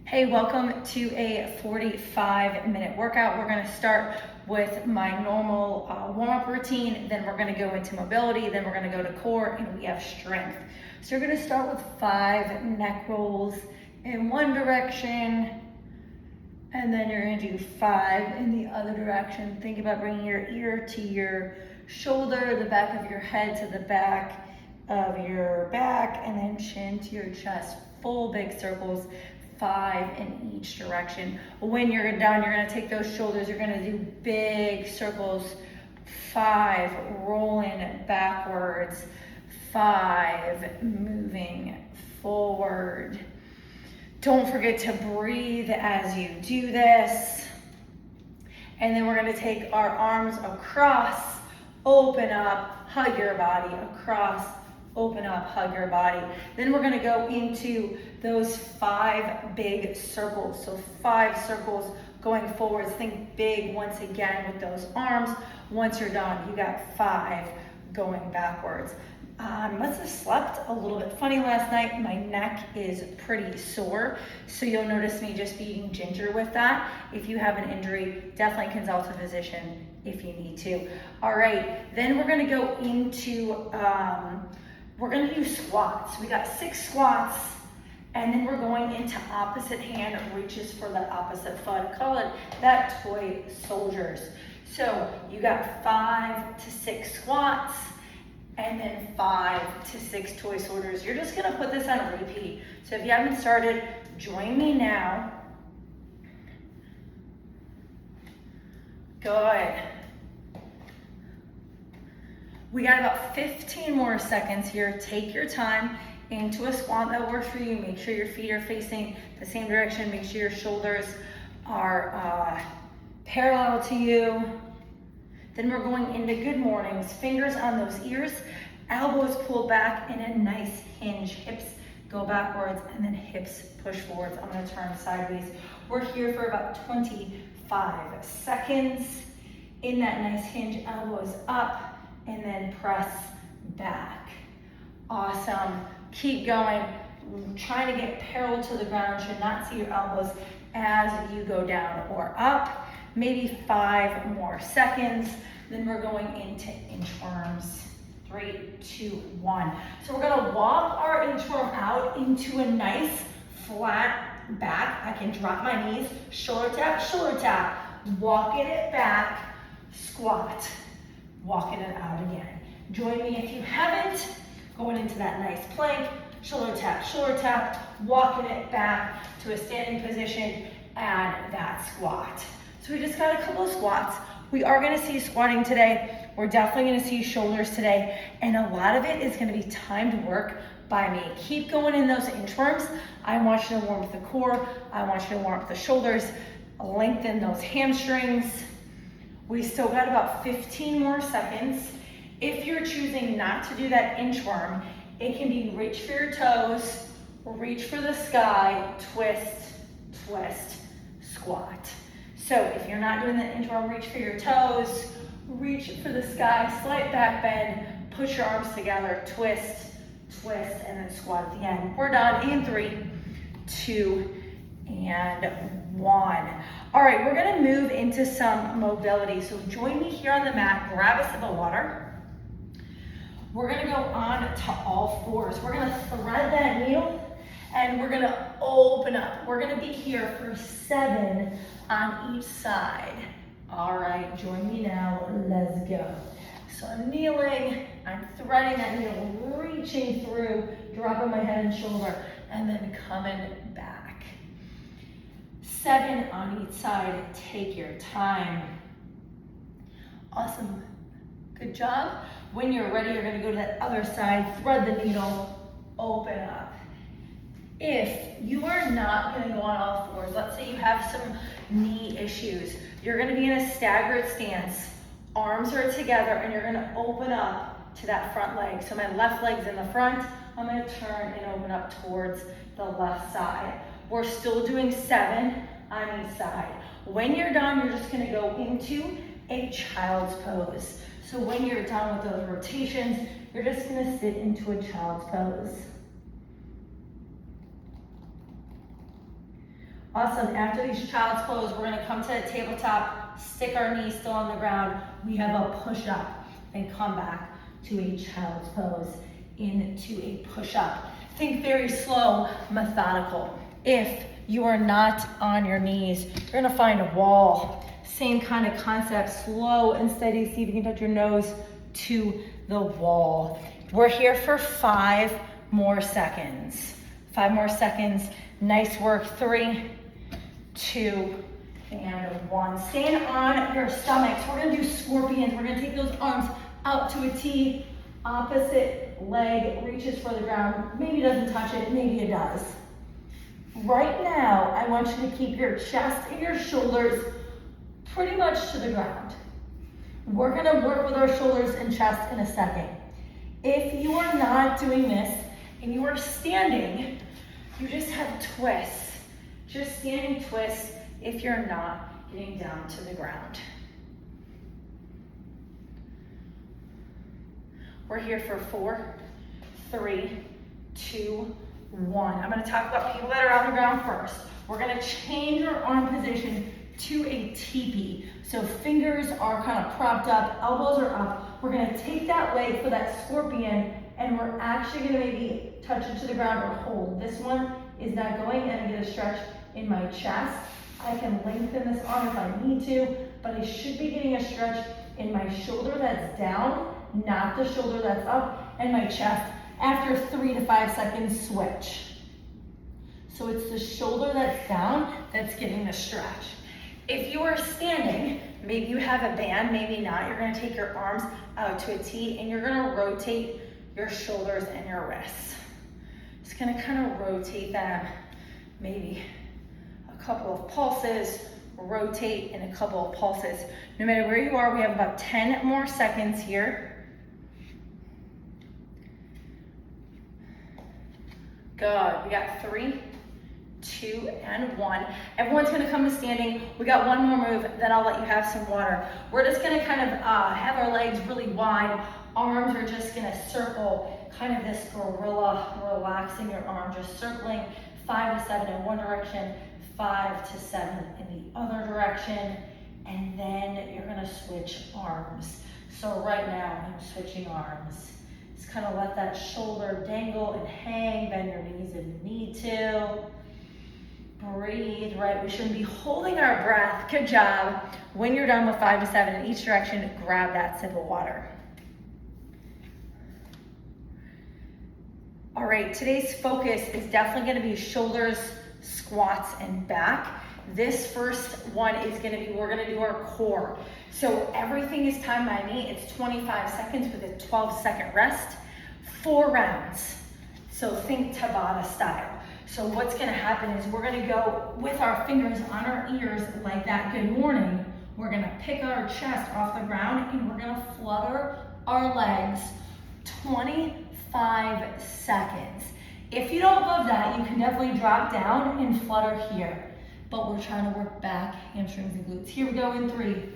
Hey, welcome to a 45-minute workout. We're gonna start with my normal warm-up routine, then we're gonna go into mobility, then we're gonna go to core, and we have strength. So you're gonna start with 5 neck rolls in one direction, and then you're gonna do 5 in the other direction. Think about bringing your ear to your shoulder, the back of your head to the back of your back, and then chin to your chest. Full big circles, 5 in each direction. When you're done, you're gonna take those shoulders, you're gonna do big circles, 5, rolling backwards, 5, moving forward. Don't forget to breathe as you do this. And then we're gonna take our arms across, open up, hug your body, across, open up, hug your body. Then we're gonna go into those 5 big circles. So 5 circles going forwards. Think big once again with those arms. Once you're done, you got 5 going backwards. I must have slept a little bit funny last night. My neck is pretty sore, so you'll notice me just eating ginger with that. If you have an injury, definitely consult a physician if you need to. All right, then we're gonna go into, we're gonna do squats. We got 6 squats, and then we're going into opposite hand reaches for the opposite foot. Call it that toy soldiers. So you got 5 to 6 squats, and then 5 to 6 toy soldiers. You're just gonna put this on repeat. So if you haven't started, join me now. Good. We got about 15 more seconds here. Take your time into a squat that works for you. Make sure your feet are facing the same direction. Make sure your shoulders are parallel to you. Then we're going into good mornings. Fingers on those ears, elbows pull back in a nice hinge. Hips go backwards and then hips push forwards. I'm gonna turn sideways. We're here for about 25 seconds. In that nice hinge, elbows up and then press back. Awesome. Keep going. Trying to get parallel to the ground. Should not see your elbows as you go down or up. Maybe 5 more seconds. Then we're going into inchworms. 3, 2, 1. So we're gonna walk our inchworm out into a nice flat back. I can drop my knees, shoulder tap, walking it back, squat, walking it out again. Join me if you haven't. Going into that nice plank, shoulder tap, walking it back to a standing position, and that squat. So we just got a couple of squats. We are gonna see squatting today. We're definitely gonna see shoulders today. And a lot of it is gonna be timed work by me. Keep going in those inchworms. I want you to warm up the core. I want you to warm up the shoulders. Lengthen those hamstrings. We still got about 15 more seconds. If you're choosing not to do that inchworm, it can be reach for your toes, reach for the sky, twist, twist, squat. So if you're not doing the inchworm, reach for your toes, reach for the sky, slight back bend, push your arms together, twist, twist, and then squat at the end. We're done in 3, 2, and 1. All right, we're gonna move into some mobility. So join me here on the mat, grab a sip of water. We're gonna go on to all 4s. We're gonna thread that needle and we're gonna open up. We're gonna be here for 7 on each side. All right, join me now, let's go. So I'm kneeling, I'm threading that needle, reaching through, dropping my head and shoulder, and then coming back. 7 on each side, take your time. Awesome, good job. When you're ready, you're gonna go to that other side, thread the needle, open up. If you are not gonna go on all 4s, let's say you have some knee issues, you're gonna be in a staggered stance. Arms are together and you're gonna open up to that front leg. So my left leg's in the front, I'm gonna turn and open up towards the left side. We're still doing 7 on each side. When you're done, you're just gonna go into a child's pose. So when you're done with those rotations, you're just gonna sit into a child's pose. Awesome. After these child's pose, we're gonna come to the tabletop, stick our knees still on the ground. We have a push-up and come back to a child's pose into a push-up. Think very slow, methodical. If you are not on your knees, you're gonna find a wall. Same kind of concept, slow and steady. See if you can touch your nose to the wall. We're here for 5 more seconds. 5 more seconds. Nice work. 3, 2, and 1. Stand on your stomachs. We're gonna do scorpions. We're gonna take those arms out to a T. Opposite leg reaches for the ground. Maybe it doesn't touch it, maybe it does. Right now, I want you to keep your chest and your shoulders pretty much to the ground. We're gonna work with our shoulders and chest in a second. If you are not doing this and you are standing, you just have twists. Just standing twists if you're not getting down to the ground. We're here for 4, 3, 2, 1. I'm gonna talk about people that are on the ground first. We're gonna change our arm position to a teepee. So fingers are kind of propped up, elbows are up. We're gonna take that leg for that scorpion and we're actually gonna maybe touch it to the ground or hold. This one is not going, and I get a stretch in my chest. I can lengthen this arm if I need to, but I should be getting a stretch in my shoulder that's down, not the shoulder that's up, and my chest. After 3 to 5 seconds, switch. So it's the shoulder that's down that's getting the stretch. If you are standing, maybe you have a band, maybe not, you're gonna take your arms out to a T and you're gonna rotate your shoulders and your wrists. Just gonna kind of rotate them, maybe a couple of pulses, rotate in a couple of pulses. No matter where you are, we have about 10 more seconds here. Good, we got 3, 2, and 1. Everyone's gonna come to standing. We got one more move, then I'll let you have some water. We're just gonna kind of have our legs really wide. Arms are just gonna circle, kind of this gorilla, relaxing your arm, just circling 5 to 7 in one direction, 5 to 7 in the other direction, and then you're gonna switch arms. So right now, I'm switching arms. Just kind of let that shoulder dangle and hang, bend your knees if you need to. Breathe, right? We shouldn't be holding our breath. Good job. When you're done with 5 to 7 in each direction, grab that sip of water. All right, today's focus is definitely gonna be shoulders, squats, and back. This first one is gonna be, we're gonna do our core. So everything is timed by me. It's 25 seconds with a 12-second rest, 4 rounds. So think Tabata style. So what's gonna happen is we're gonna go with our fingers on our ears like that, good morning. We're gonna pick our chest off the ground and we're gonna flutter our legs 25 seconds. If you don't love that, you can definitely drop down and flutter here. But we're trying to work back, hamstrings and glutes. Here we go in 3,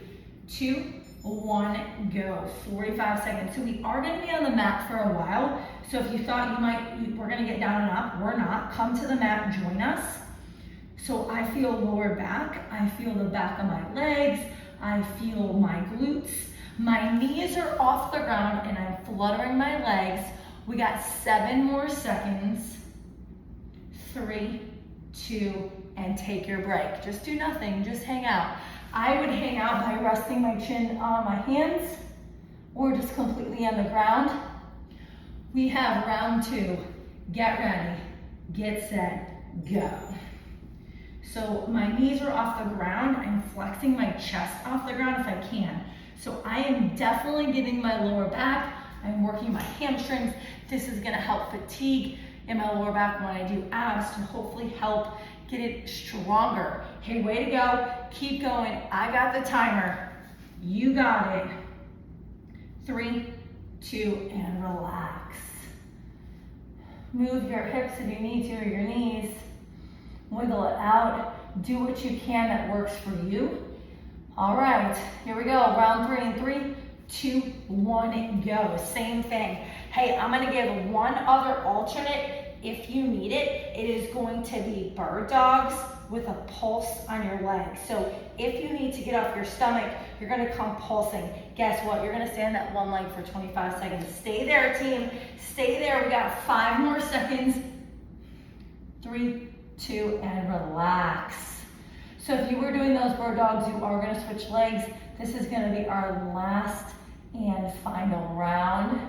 2, 1, go. 45 seconds. So we are gonna be on the mat for a while. So if you thought we're gonna get down and up, we're not. Come to the mat, join us. So I feel lower back. I feel the back of my legs. I feel my glutes. My knees are off the ground and I'm fluttering my legs. We got 7 more seconds. 3, 2, and take your break. Just do nothing, just hang out. I would hang out by resting my chin on my hands or just completely on the ground. We have round 2. Get ready, get set, go. So my knees are off the ground. I'm flexing my chest off the ground if I can. So I am definitely getting my lower back. I'm working my hamstrings. This is gonna help fatigue in my lower back when I do abs to hopefully help get it stronger. Hey, way to go. Keep going. I got the timer. You got it. 3, 2, and relax. Move your hips if you need to, or your knees. Wiggle it out. Do what you can that works for you. All right, here we go. Round 3 in 3, 2, 1, go. Same thing. Hey, I'm gonna give one other alternate if you need it, it is going to be bird dogs with a pulse on your leg. So if you need to get off your stomach, you're gonna come pulsing. Guess what? You're gonna stand that one leg for 25 seconds. Stay there, team. Stay there. We got 5 more seconds. 3, 2, and relax. So if you were doing those bird dogs, you are gonna switch legs. This is gonna be our last and final round.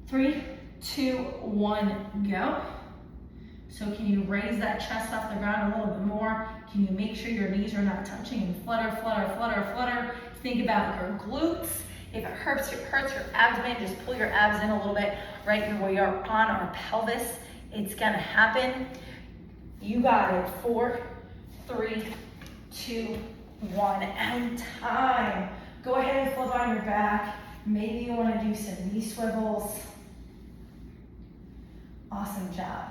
3, 2, 1, go. So can you raise that chest off the ground a little bit more? Can you make sure your knees are not touching and flutter, flutter, flutter, flutter? Think about your glutes. If it hurts your abdomen, just pull your abs in a little bit right here where we are on our pelvis. It's gonna happen. You got it. 4, 3, 2, 1, and time. Go ahead and flip on your back. Maybe you wanna do some knee swivels. Awesome job.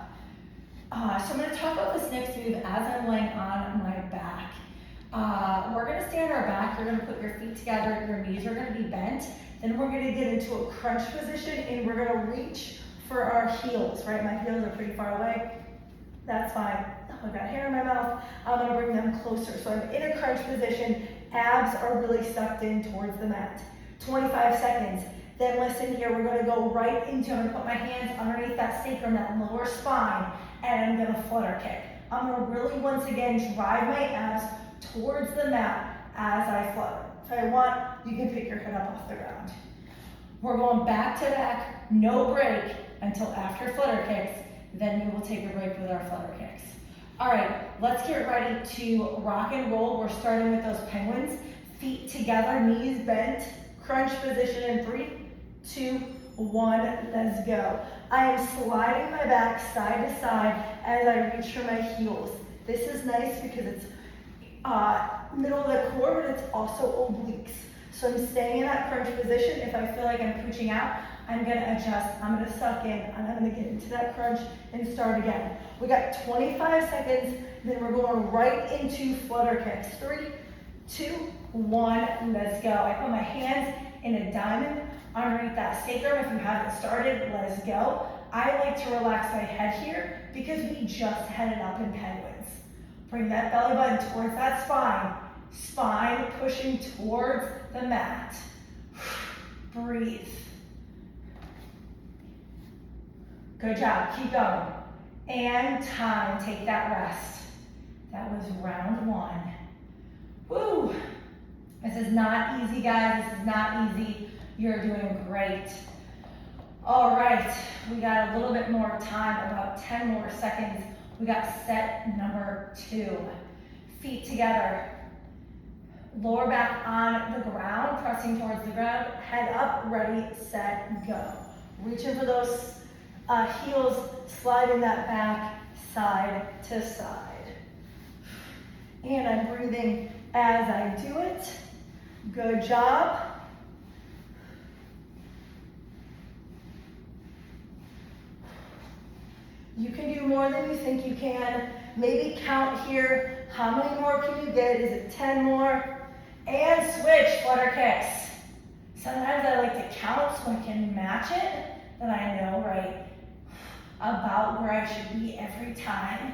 So I'm gonna talk about this next move as I'm laying on my back. We're gonna stay on our back. You're gonna put your feet together, your knees are gonna be bent. Then we're gonna get into a crunch position and we're gonna reach for our heels, right? My heels are pretty far away. That's fine. Oh, I've got hair in my mouth. I'm gonna bring them closer. So I'm in a crunch position. Abs are really sucked in towards the mat. 25 seconds. Then listen here, we're gonna go right into, I'm gonna put my hands underneath that sacrum, that lower spine, and I'm gonna flutter kick. I'm gonna really, once again, drive my abs towards the mat as I flutter. If I want, you can pick your head up off the ground. We're going back to back, no break, until after flutter kicks, then we will take a break with our flutter kicks. All right, let's get ready to rock and roll. We're starting with those penguins. Feet together, knees bent, crunch position in 3, 2, 1, let's go. I am sliding my back side to side as I reach for my heels. This is nice because it's middle of the core, but it's also obliques. So I'm staying in that crunch position. If I feel like I'm pushing out, I'm gonna adjust, I'm gonna suck in, and I'm gonna get into that crunch and start again. We got 25 seconds, then we're going right into flutter kicks. 3, 2, 1, let's go. I put my hands in a diamond underneath that sacrum. If you haven't started, let's go. I like to relax my head here because we just headed up in penguins. Bring that belly button towards that spine. Spine pushing towards the mat. Breathe. Good job, keep going. And time, take that rest. That was round 1. Woo! This is not easy, guys, this is not easy. You're doing great. All right, we got a little bit more time, about 10 more seconds. We got set number 2. Feet together. Lower back on the ground, pressing towards the ground. Head up, ready, set, go. Reaching for those heels, sliding that back side to side. And I'm breathing as I do it. Good job. You can do more than you think you can. Maybe count here. How many more can you get? Is it 10 more? And switch, flutter kicks. Sometimes I like to count so I can match it, then I know, right, about where I should be every time.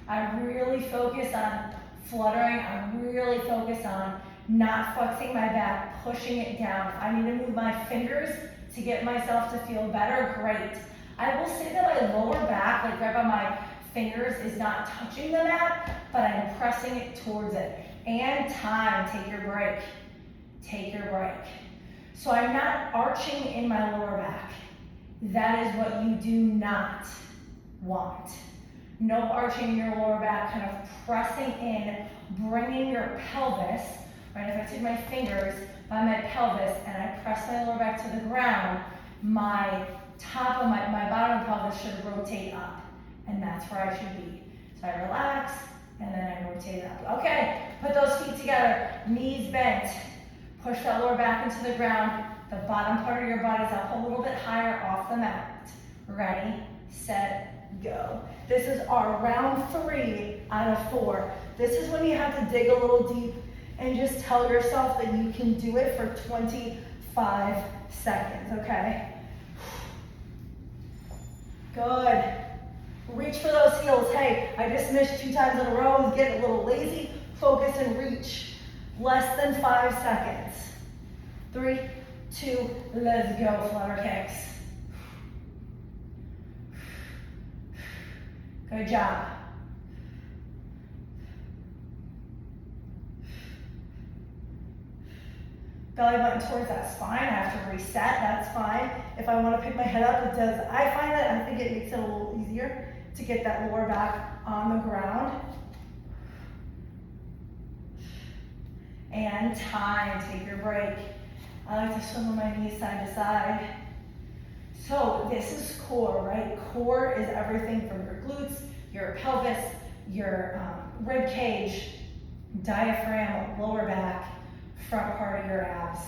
I really focus on fluttering. I really focus on not flexing my back, pushing it down. If I need to move my fingers to get myself to feel better, great. I will say that my lower back, like right by my fingers, is not touching the mat, but I'm pressing it towards it. And time, take your break. Take your break. So I'm not arching in my lower back. That is what you do not want. No arching in your lower back, kind of pressing in, bringing your pelvis, right? If I take my fingers by my pelvis and I press my lower back to the ground, my top of my bottom pelvis should rotate up, and that's where I should be. So I relax, and then I rotate up. Okay, put those feet together, knees bent. Push that lower back into the ground. The bottom part of your body is up a little bit higher off the mat. Ready, set, go. This is our round 3 out of 4. This is when you have to dig a little deep and just tell yourself that you can do it for 25 seconds, okay? Good. Reach for those heels. Hey, I just missed 2 times in a row. I was getting a little lazy. Focus and reach. Less than 5 seconds. 3, 2, let's go, flutter kicks. Good job. Belly button towards that spine. I have to reset, that's fine. If I want to pick my head up, it does. I find that I think it makes it a little easier to get that lower back on the ground. And time, take your break. I like to swivel my knees side to side. So this is core, right? Core is everything from your glutes, your pelvis, your rib cage, diaphragm, lower back, front part of your abs,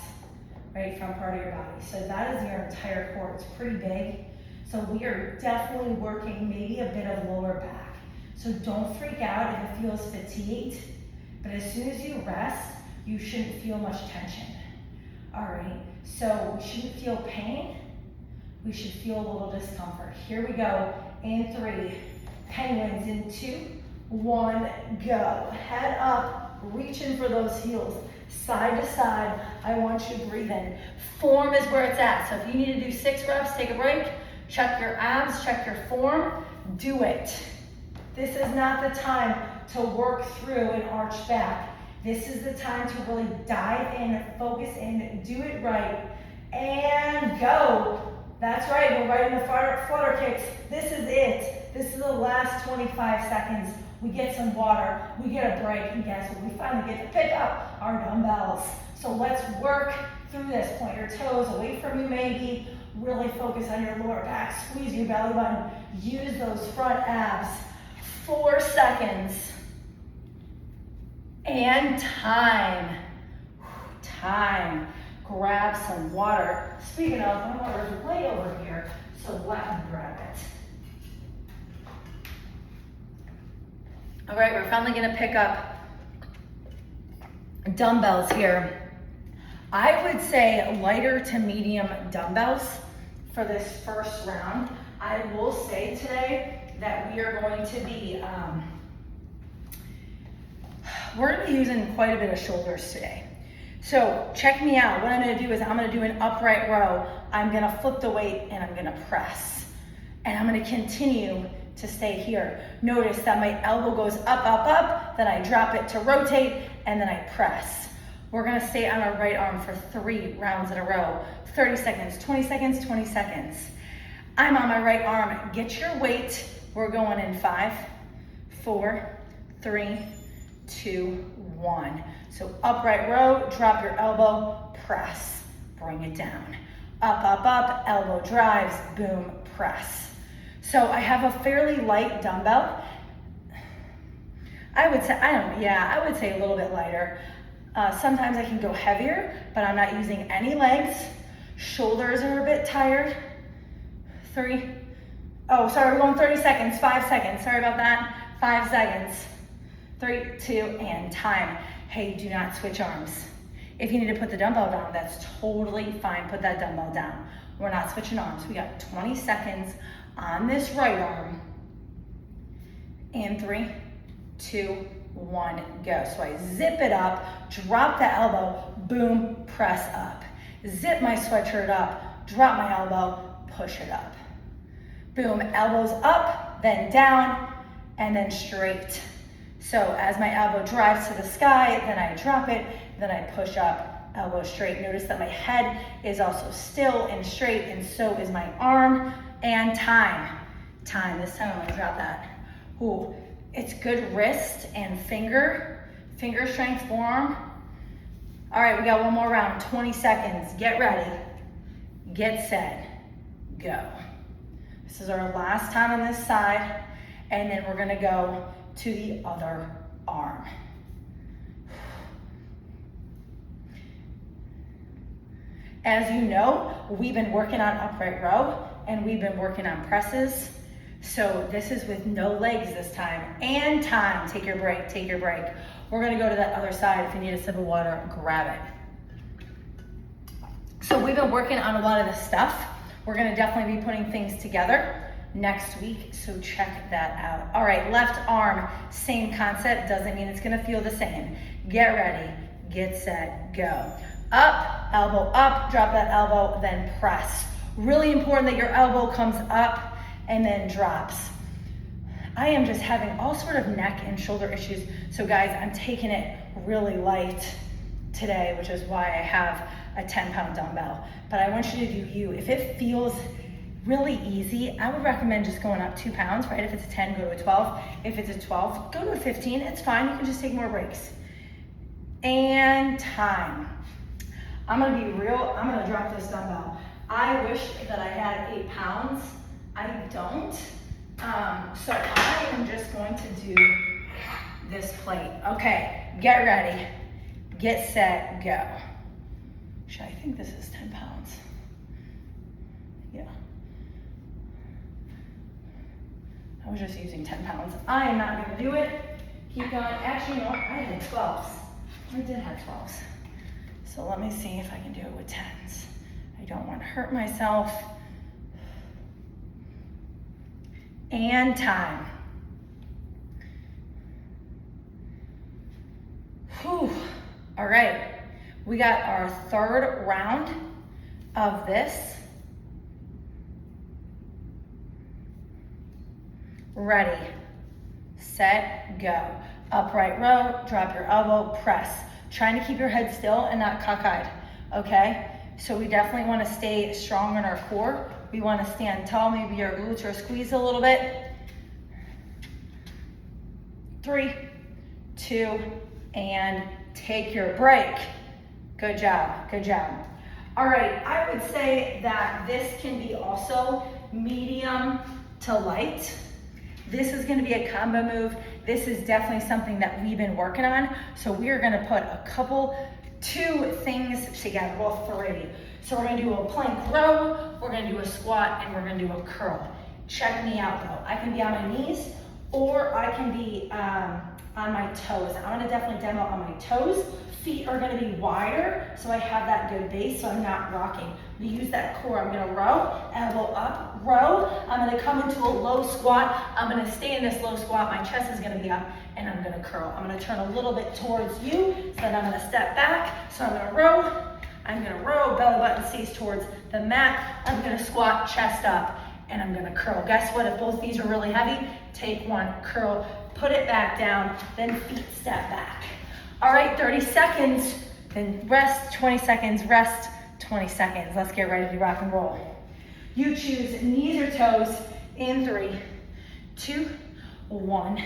right? Front part of your body. So that is your entire core. It's pretty big. So we are definitely working maybe a bit of lower back. So don't freak out if it feels fatigued, but as soon as you rest, you shouldn't feel much tension. All right, so we shouldn't feel pain. We should feel a little discomfort. Here we go. In 3, penguins in 2, 1, go. Head up, reaching for those heels. Side to side, I want you to breathe in. Form is where it's at. So if you need to do 6 reps, take a break. Check your abs, check your form. Do it. This is not the time to work through an arch back. This is the time to really dive in, focus in, do it right, and go. That's right, we're right in the flutter kicks. This is it. This is the last 25 seconds. We get some water, we get a break, and guess what? We finally get to pick up our dumbbells. So let's work through this. Point your toes away from you maybe. Really focus on your lower back. Squeeze your belly button. Use those front abs. 4 seconds. And time. Time. Grab some water. Speaking of, my water's way over here, so let me grab it. All right, we're finally gonna pick up dumbbells here. I would say lighter to medium dumbbells for this first round. I will say today that we are going to be, we're gonna be using quite a bit of shoulders today. So check me out. What I'm gonna do is I'm gonna do an upright row. I'm gonna flip the weight and I'm gonna press. And I'm gonna continue to stay here. Notice that my elbow goes up, up, up, then I drop it to rotate, and then I press. We're gonna stay on our right arm for 3 rounds in a row. 30 seconds, 20 seconds, 20 seconds. I'm on my right arm. Get your weight. We're going in 5, 4, 3, 2, 1. So upright row, drop your elbow, press, bring it down. Up, up, up, elbow drives, boom, press. So I have a fairly light dumbbell. I would say, I would say a little bit lighter. Sometimes I can go heavier, but I'm not using any legs. Shoulders are a bit tired. 3, oh, sorry, we're going 30 seconds, 5 seconds. Sorry about that, 5 seconds. 3, 2, and time. Hey, do not switch arms. If you need to put the dumbbell down, that's totally fine. Put that dumbbell down. We're not switching arms. We got 20 seconds on this right arm. And 3, 2, 1, go. So I zip it up, drop the elbow, boom, press up. Zip my sweatshirt up, drop my elbow, push it up. Boom, elbows up, then down, and then straight. So as my elbow drives to the sky, then I drop it, then I push up, elbow straight. Notice that my head is also still and straight, and so is my arm. And time. Time, this time I'm gonna drop that. Ooh, it's good wrist and finger strength, forearm. All right, we got one more round, 20 seconds. Get ready, get set, go. This is our last time on this side, and then we're gonna go to the other arm. As you know, we've been working on upright row and we've been working on presses. So this is with no legs this time. And time, take your break, take your break. We're gonna go to that other side. If you need a sip of water, grab it. So we've been working on a lot of this stuff. We're gonna definitely be putting things together next week, so check that out. All right, left arm, same concept, doesn't mean it's gonna feel the same. Get ready, get set, go. Up, elbow up, drop that elbow, then press. Really important that your elbow comes up and then drops. I am just having all sort of neck and shoulder issues, so guys, I'm taking it really light today, which is why I have a 10-pound dumbbell. But I want you to do you. If it feels really easy, I would recommend just going up 2 pounds, right? If it's a 10, go to a 12. If it's a 12, go to a 15. It's fine, you can just take more breaks. And time. I'm gonna be real, I'm gonna drop this dumbbell. I wish that I had 8 pounds. I don't. So I am just going to do this plate. Okay, get ready, get set, go. Actually, I think this is 10 pounds. Yeah. I was just using 10 pounds. I am not gonna do it. Keep going. Actually, no, I had 12s. I did have 12s. So let me see if I can do it with 10s. I don't want to hurt myself. And time. Whew. All right, we got our third round of this. Ready, set, go. Upright row, drop your elbow, press. Trying to keep your head still and not cockeyed, okay? So we definitely wanna stay strong in our core. We wanna stand tall, maybe your glutes are squeezed a little bit. 3, 2, and take your break. Good job, good job. All right, I would say that this can be also medium to light. This is gonna be a combo move. This is definitely something that we've been working on. So we are gonna put a couple, 2 things together, well 3. So we're gonna do a plank row, we're gonna do a squat, and we're gonna do a curl. Check me out though. I can be on my knees, or I can be on my toes. I'm gonna definitely demo on my toes. Feet are gonna be wider, so I have that good base, so I'm not rocking. We use that core. I'm gonna row, elbow up, row. I'm gonna come into a low squat. I'm gonna stay in this low squat. My chest is gonna be up, and I'm gonna curl. I'm gonna turn a little bit towards you, so then I'm gonna step back. So I'm gonna row, belly button stays towards the mat. I'm gonna squat, chest up, and I'm gonna curl. Guess what? If both these are really heavy, take one, curl, put it back down, then feet step back. All right, 30 seconds, then rest, 20 seconds, rest, 20 seconds. Let's get ready to rock and roll. You choose knees or toes in 3, 2, 1,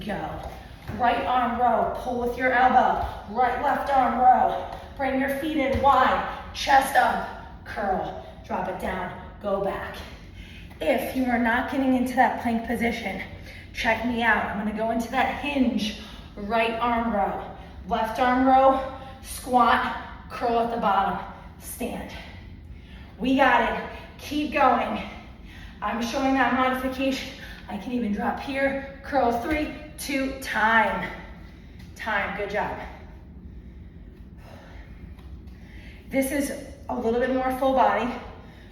go. Right arm row, pull with your elbow. Right, left arm row. Bring your feet in wide, chest up, curl, drop it down, go back. If you are not getting into that plank position, check me out. I'm gonna go into that hinge, right arm row. Left arm row, squat, curl at the bottom, stand. We got it, keep going. I'm showing that modification. I can even drop here, curl 3, 2, time. Time, good job. This is a little bit more full body.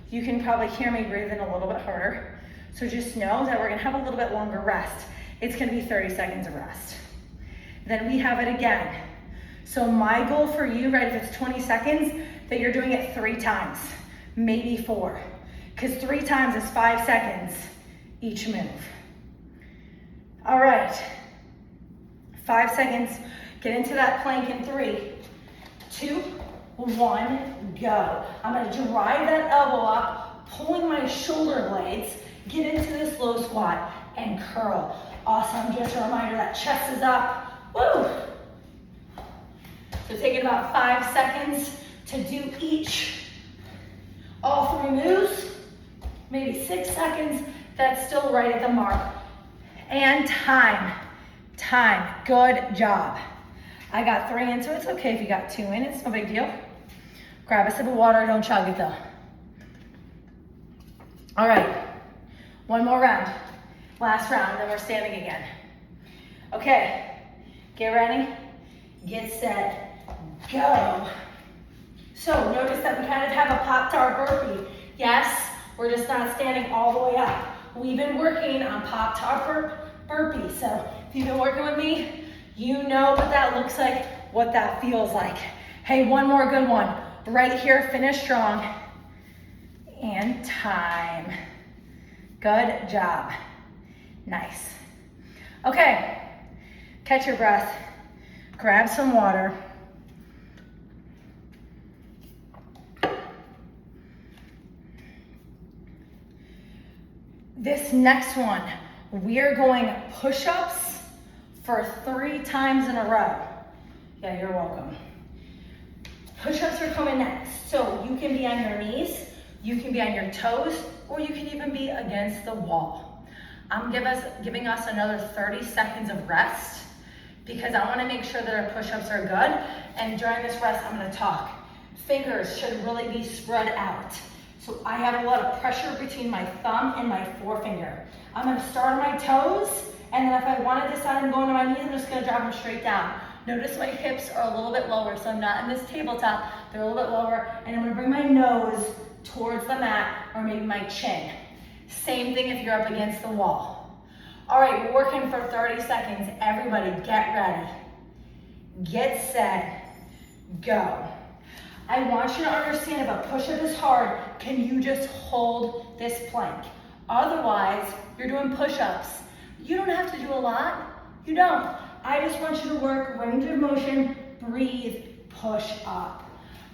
You can probably hear me breathing a little bit harder. So just know that we're gonna have a little bit longer rest. It's gonna be 30 seconds of rest. Then we have it again. So my goal for you, right, if it's 20 seconds, that you're doing it 3 times, maybe 4. Because 3 times is 5 seconds each move. All right, 5 seconds, get into that plank in 3, 2, 1, go. I'm gonna drive that elbow up, pulling my shoulder blades, get into this low squat, and curl. Awesome, just a reminder that chest is up, woo! So take it about 5 seconds to do all 3 moves, maybe 6 seconds, that's still right at the mark. And time, good job. I got 3 in, so it's okay if you got 2 in, it's no big deal. Grab a sip of water, don't chug it though. All right, 1 more round. Last round, then we're standing again. Okay, get ready, get set, go. So notice that we kind of have a Pop-Tart burpee. Yes, we're just not standing all the way up. We've been working on Pop-Tart burpee. So if you've been working with me, you know what that looks like, what that feels like. Hey, one more good one. Right here, finish strong. And time. Good job. Nice. Okay, catch your breath. Grab some water. This next one, we are going push-ups for 3 times in a row. Yeah, you're welcome. Push-ups are coming next. So you can be on your knees, you can be on your toes, or you can even be against the wall. I'm giving us another 30 seconds of rest because I wanna make sure that our push-ups are good. And during this rest, I'm gonna talk. Fingers should really be spread out. So I have a lot of pressure between my thumb and my forefinger. I'm gonna start on my toes, and then if I wanna decide I'm going to my knees, I'm just gonna drop them straight down. Notice my hips are a little bit lower, so I'm not in this tabletop, they're a little bit lower, and I'm gonna bring my nose towards the mat, or maybe my chin. Same thing if you're up against the wall. All right, we're working for 30 seconds. Everybody get ready. Get set, go. I want you to understand if a push-up is hard, can you just hold this plank? Otherwise, you're doing push-ups. You don't have to do a lot. You don't. I just want you to work range of motion, breathe, push up.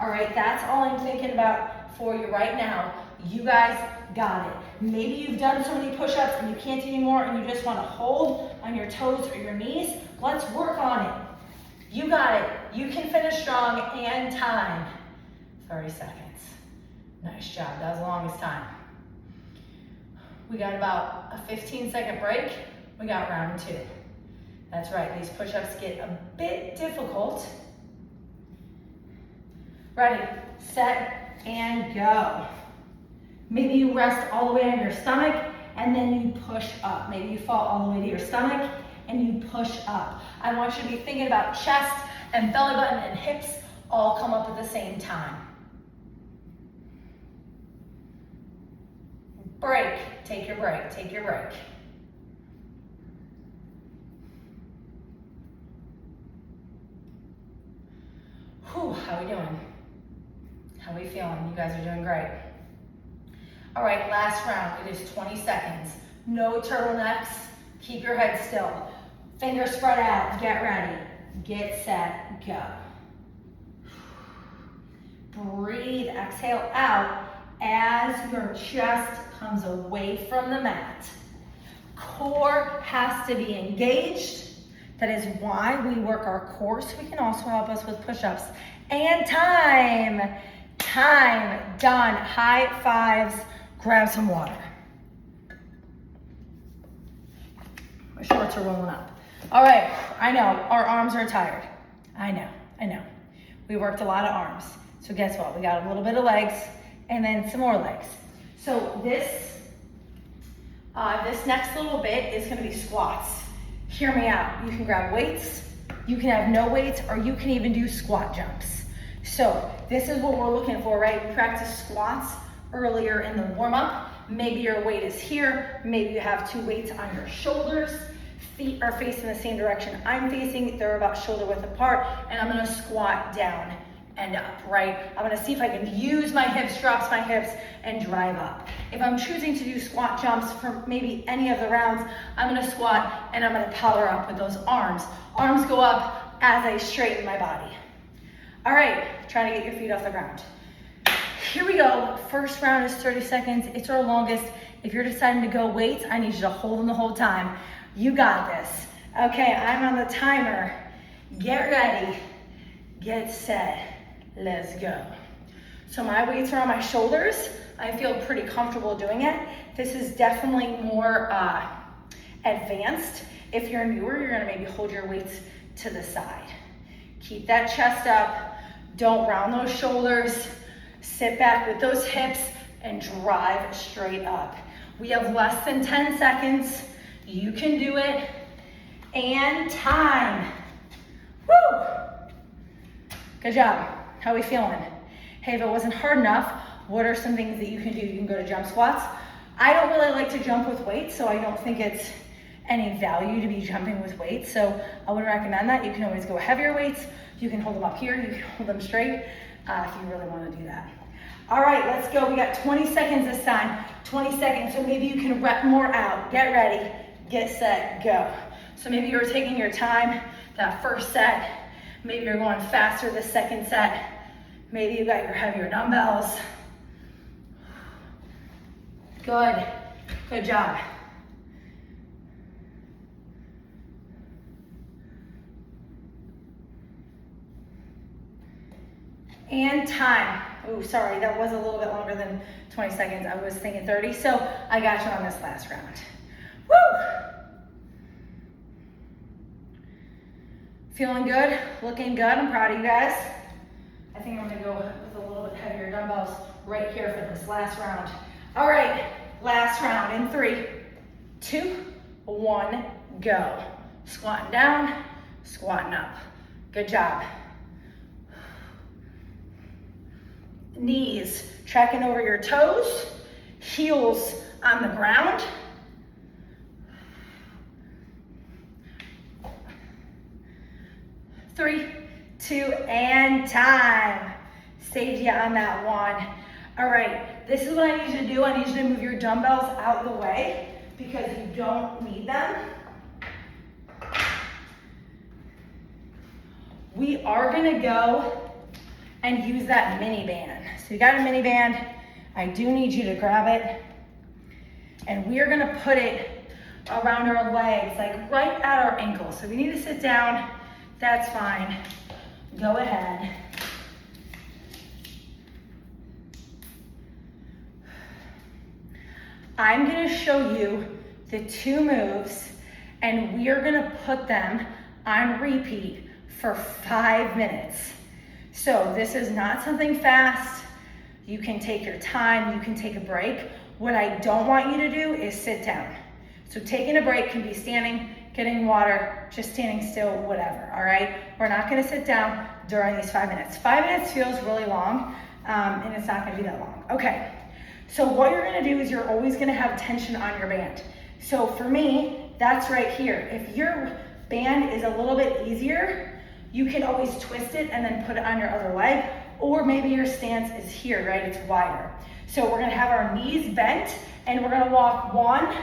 All right, that's all I'm thinking about for you right now. You guys got it. Maybe you've done so many push-ups and you can't anymore and you just want to hold on your toes or your knees. Let's work on it. You got it. You can finish strong and time. 30 seconds. Nice job. That was the longest time. We got about a 15-second break. We got round 2. That's right. These push-ups get a bit difficult. Ready, set, and go. Maybe you rest all the way on your stomach and then you push up. Maybe you fall all the way to your stomach and you push up. I want you to be thinking about chest and belly button and hips all come up at the same time. Break, take your break, take your break. Whew, how we doing? How we feeling? You guys are doing great. All right, last round, it is 20 seconds. No turtlenecks, keep your head still. Fingers spread out, get ready. Get set, go. Breathe, exhale out as your chest comes away from the mat. Core has to be engaged. That is why we work our core, so we can also help us with push-ups. And time, done. High fives, grab some water. My shorts are rolling up. All right, I know, our arms are tired. I know. We worked a lot of arms. So guess what? We got a little bit of legs and then some more legs. So this next little bit is gonna be squats. Hear me out. You can grab weights, you can have no weights, or you can even do squat jumps. So this is what we're looking for, right? We practiced squats earlier in the warm-up. Maybe your weight is here. Maybe you have 2 weights on your shoulders. Feet are facing the same direction I'm facing. They're about shoulder width apart. And I'm gonna squat down and up, right? I'm gonna see if I can use my hips, drops my hips, and drive up. If I'm choosing to do squat jumps for maybe any of the rounds, I'm gonna squat and I'm gonna power up with those arms. Arms go up as I straighten my body. All right, try to get your feet off the ground. Here we go. First round is 30 seconds. It's our longest. If you're deciding to go weights, I need you to hold them the whole time. You got this. Okay, I'm on the timer. Get ready, get set, let's go. So my weights are on my shoulders. I feel pretty comfortable doing it. This is definitely more advanced. If you're newer, you're gonna maybe hold your weights to the side. Keep that chest up. Don't round those shoulders. Sit back with those hips and drive straight up. We have less than 10 seconds. You can do it. And time. Woo! Good job. How are we feeling? hey, if it wasn't hard enough, what are some things that you can do? You can go to jump squats. I don't really like to jump with weights, so I don't think it's any value to be jumping with weights. So I wouldn't recommend that. You can always go heavier weights. You can hold them up here. You can hold them straight if you really want to do that. All right, let's go. We got 20 seconds this time. 20 seconds, so maybe you can rep more out. Get ready, get set, go. So maybe you're taking your time that first set. Maybe you're going faster the second set. Maybe you got your heavier dumbbells. Good, good job. And time. Oh, sorry, that was a little bit longer than 20 seconds. I was thinking 30, so I got you on this last round. Woo! Feeling good, looking good. I'm proud of you guys. I think I'm gonna go with a little bit heavier dumbbells right here for this last round. All right, last round in 3, 2, 1, go. Squatting down, squatting up. Good job. Knees tracking over your toes, heels on the ground. Three, 2, and time. Saved you on that one. All right, this is what I need you to do. I need you to move your dumbbells out of the way because you don't need them. We are gonna go and use that mini band. So you got a mini band. I do need you to grab it. And we are gonna put it around our legs, like right at our ankles. So we need to sit down, that's fine. Go ahead. I'm gonna show you the 2 moves and we are gonna put them on repeat for 5 minutes. So this is not something fast. You can take your time, you can take a break. What I don't want you to do is sit down. So taking a break can be standing, getting water, just standing still, whatever, all right? We're not gonna sit down during these 5 minutes. 5 minutes feels really long, and it's not gonna be that long. Okay, so what you're gonna do is you're always gonna have tension on your band. So for me, that's right here. If your band is a little bit easier, you can always twist it and then put it on your other leg, or maybe your stance is here, right? It's wider. So we're gonna have our knees bent and we're gonna walk 1,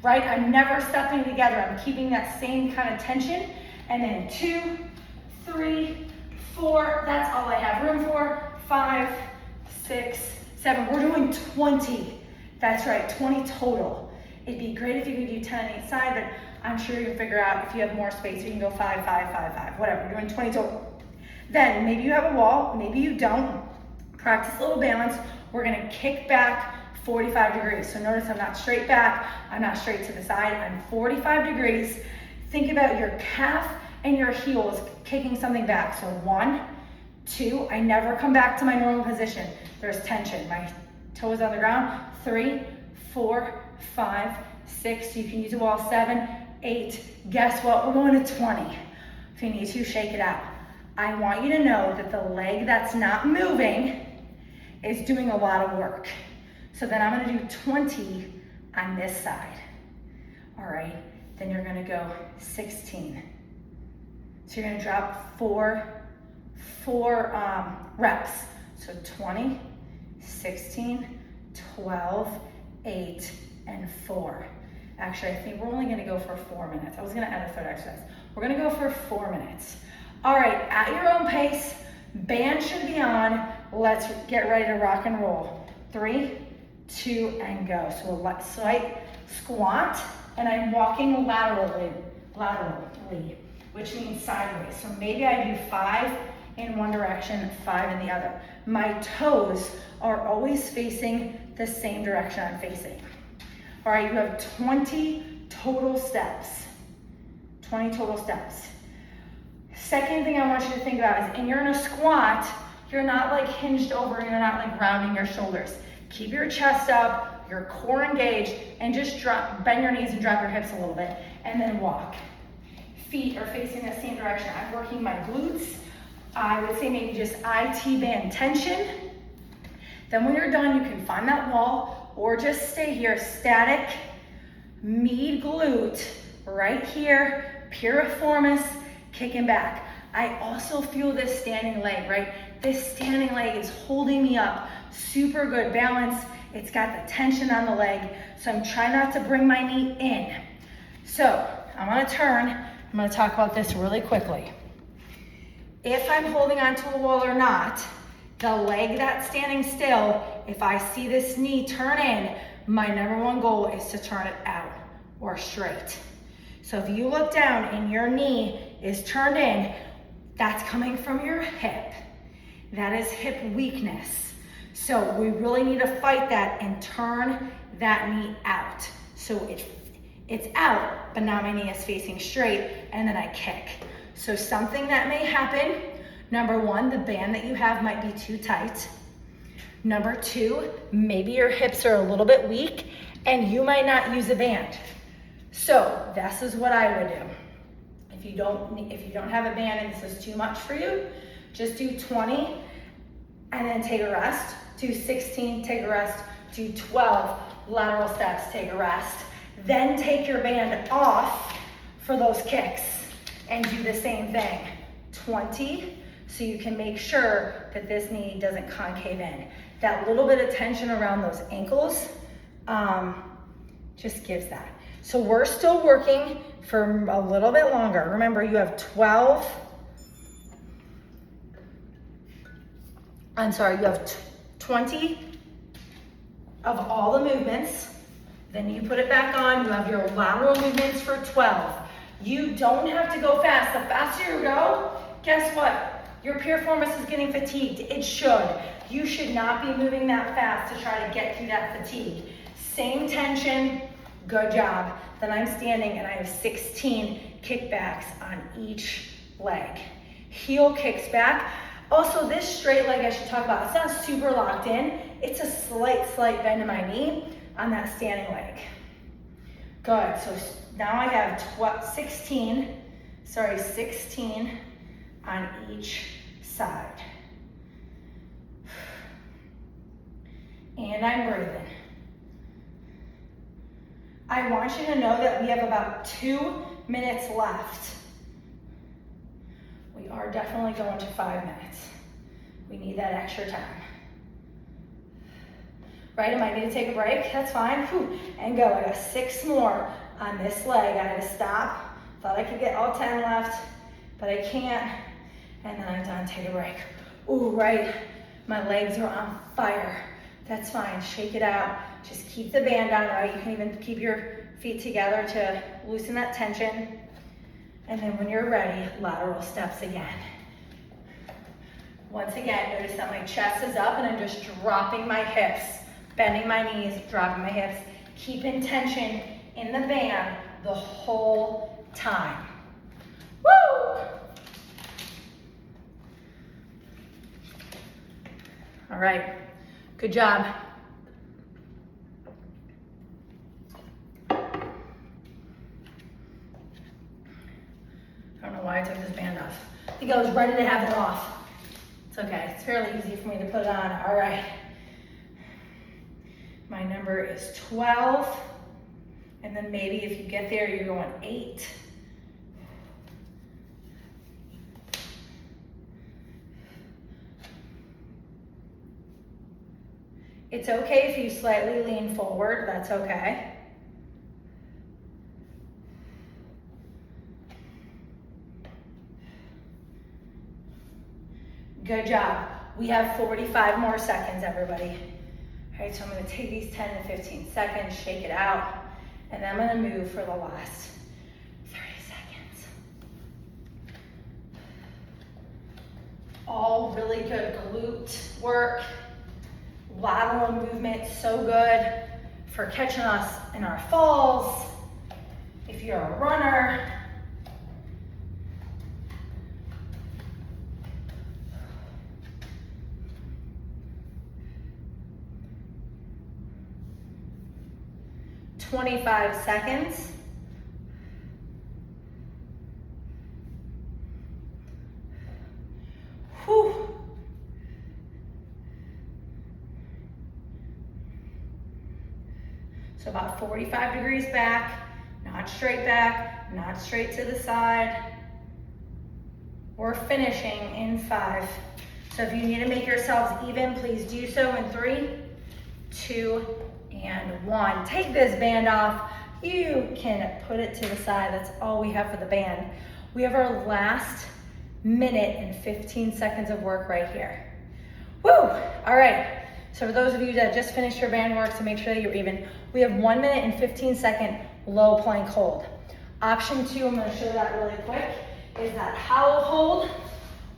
right? I'm never stepping together. I'm keeping that same kind of tension. And then 2, 3, 4, that's all I have room for. 5, 6, 7, we're doing 20. That's right, 20 total. It'd be great if you could do 10 on each side, but I'm sure you can figure out if you have more space, you can go 5, 5, 5, 5, whatever. You're doing 20 total. Then maybe you have a wall, maybe you don't. Practice a little balance. We're gonna kick back 45 degrees. So notice I'm not straight back, I'm not straight to the side, I'm 45 degrees. Think about your calf and your heels kicking something back. So 1, 2, I never come back to my normal position. There's tension, my toes on the ground. 3, 4, 5, 6, you can use a wall. 7, 8, guess what? We're going to 20. If you need to, shake it out. I want you to know that the leg that's not moving is doing a lot of work. So then I'm gonna do 20 on this side. All right, then you're gonna go 16. So you're gonna drop four reps. So 20, 16, 12, 8, and 4. Actually, I think we're only gonna go for 4 minutes. I was gonna add a third exercise. We're gonna go for 4 minutes. All right, at your own pace, band should be on. Let's get ready to rock and roll. 3, 2, and go. So a slight squat, and I'm walking laterally, which means sideways. So maybe I do 5 in one direction, 5 in the other. My toes are always facing the same direction I'm facing. All right, you have 20 total steps. 20 total steps. Second thing I want you to think about is, and you're in a squat, you're not like hinged over, you're not like rounding your shoulders. Keep your chest up, your core engaged, and just bend your knees and drop your hips a little bit, and then walk. Feet are facing the same direction. I'm working my glutes. I would say maybe just IT band tension, Then when you're done, you can find that wall or just stay here, static, mid glute, right here, piriformis, kicking back. I also feel this standing leg, right? This standing leg is holding me up, super good balance. It's got the tension on the leg, so I'm trying not to bring my knee in. So I'm gonna turn, I'm gonna talk about this really quickly. If I'm holding onto a wall or not, the leg that's standing still, if I see this knee turn in, my number one goal is to turn it out or straight. So if you look down and your knee is turned in, that's coming from your hip. That is hip weakness. So we really need to fight that and turn that knee out. So it's out, but now my knee is facing straight and then I kick. So something that may happen, number one, the band that you have might be too tight. Number two, maybe your hips are a little bit weak and you might not use a band. So this is what I would do. If you don't have a band and this is too much for you, just do 20 and then take a rest. Do 16, take a rest. Do 12 lateral steps, take a rest. Then take your band off for those kicks and do the same thing. 20, so you can make sure that this knee doesn't concave in. That little bit of tension around those ankles just gives that. So we're still working for a little bit longer. Remember, you have 20 of all the movements. Then you put it back on, you have your lateral movements for 12. You don't have to go fast. The faster you go, guess what? Your piriformis is getting fatigued. It should. You should not be moving that fast to try to get through that fatigue. Same tension, good job. Then I'm standing and I have 16 kickbacks on each leg. Heel kicks back. Also, this straight leg I should talk about, it's not super locked in. It's a slight bend in my knee on that standing leg. Good, so now I have 16 on each side. And I'm breathing. I want you to know that we have about 2 minutes left. We are definitely going to 5 minutes. We need that extra time. Right, I might need to take a break, that's fine. Whew. And go, I got 6 more on this leg. I had to stop. Thought I could get all 10 left, but I can't. And then I'm done, take a break. Ooh, right, my legs are on fire. That's fine, shake it out. Just keep the band on, right? You can even keep your feet together to loosen that tension. And then when you're ready, lateral steps again. Once again, notice that my chest is up and I'm just dropping my hips, bending my knees, dropping my hips, keeping tension in the band the whole time. Woo! All right, good job. I don't know why I took this band off. I think I was ready to have it off. It's okay, it's fairly easy for me to put it on. All right. My number is 12. And then maybe if you get there, you're going 8. It's okay if you slightly lean forward, that's okay. Good job. We have 45 more seconds, everybody. All right, so I'm gonna take these 10 to 15 seconds, shake it out, and then I'm gonna move for the last 30 seconds. All really good glute work, lateral movement, so good for catching us in our falls. If you're a runner, "25 seconds. Whew. So about 45 degrees back, not straight back, not straight to the side. We're finishing in 5. So if you need to make yourselves even, please do so in 3, 2, and 1. Take this band off. You can put it to the side. That's all we have for the band. We have our last minute and 15 seconds of work right here. Woo! All right. So for those of you that just finished your band work, to make sure that you're even, we have 1 minute and 15-second low plank hold. Option 2, I'm going to show that really quick, is that hollow hold.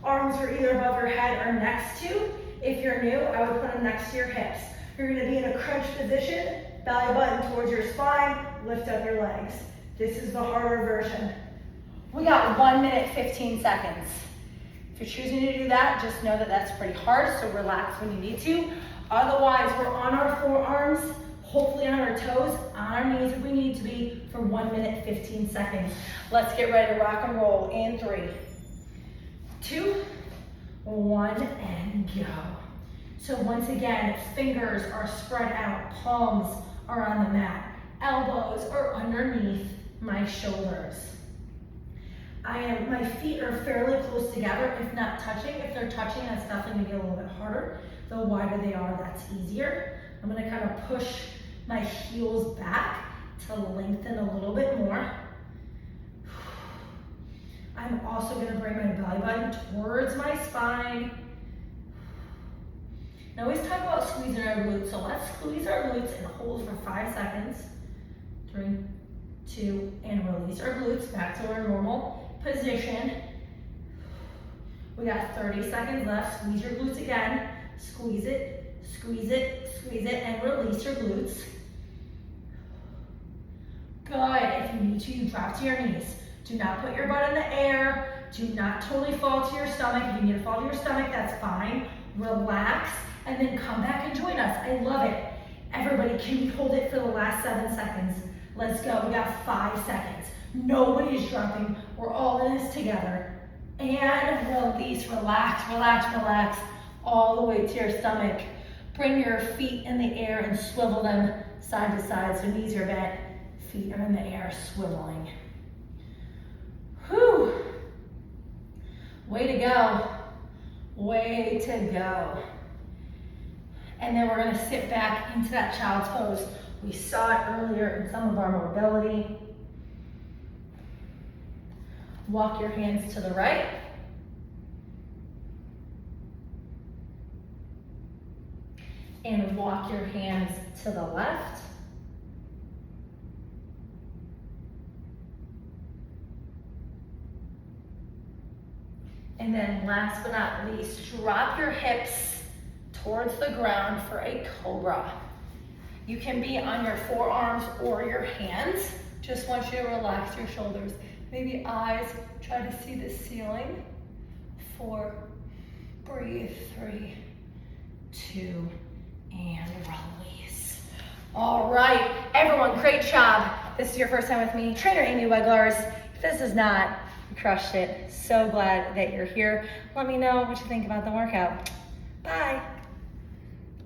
Arms are either above your head or next to. If you're new, I would put them next to your hips. You're going to be in a crunch position, belly button towards your spine, lift up your legs. This is the harder version. We got 1 minute, 15 seconds. If you're choosing to do that, just know that that's pretty hard, so relax when you need to. Otherwise, we're on our forearms, hopefully on our toes, on our knees if we need to be, for 1 minute, 15 seconds. Let's get ready to rock and roll in 3, 2, 1, and go. So once again, fingers are spread out, palms are on the mat, elbows are underneath my shoulders. My feet are fairly close together, if not touching. If they're touching, that's definitely gonna be a little bit harder. The wider they are, that's easier. I'm gonna kind of push my heels back to lengthen a little bit more. I'm also gonna bring my belly button towards my spine. Now we always talk about squeezing our glutes, so let's squeeze our glutes and hold for 5 seconds. 3, 2, and release our glutes back to our normal position. We got 30 seconds left. Squeeze your glutes again. Squeeze it, squeeze it, squeeze it, and release your glutes. Good. If you need to, you drop to your knees. Do not put your butt in the air. Do not totally fall to your stomach. If you need to fall to your stomach, that's fine. Relax, and then come back and join us. I love it. Everybody, can we hold it for the last 7 seconds? Let's go. We got 5 seconds. Nobody's dropping. We're all in this together. And release, relax, relax, relax, all the way to your stomach. Bring your feet in the air and swivel them side to side. So knees are bent, feet are in the air, swiveling. Whew. Way to go. Way to go. And then we're gonna sit back into that child's pose. We saw it earlier in some of our mobility. Walk your hands to the right. And walk your hands to the left. And then last but not least, drop your hips towards the ground for a cobra. You can be on your forearms or your hands. Just want you to relax your shoulders. Maybe eyes, try to see the ceiling. 4, breathe, 3, 2, and release. All right, everyone, great job. This is your first time with me, trainer Amy Weglars. If this is not, you crushed it. So glad that you're here. Let me know what you think about the workout. Bye.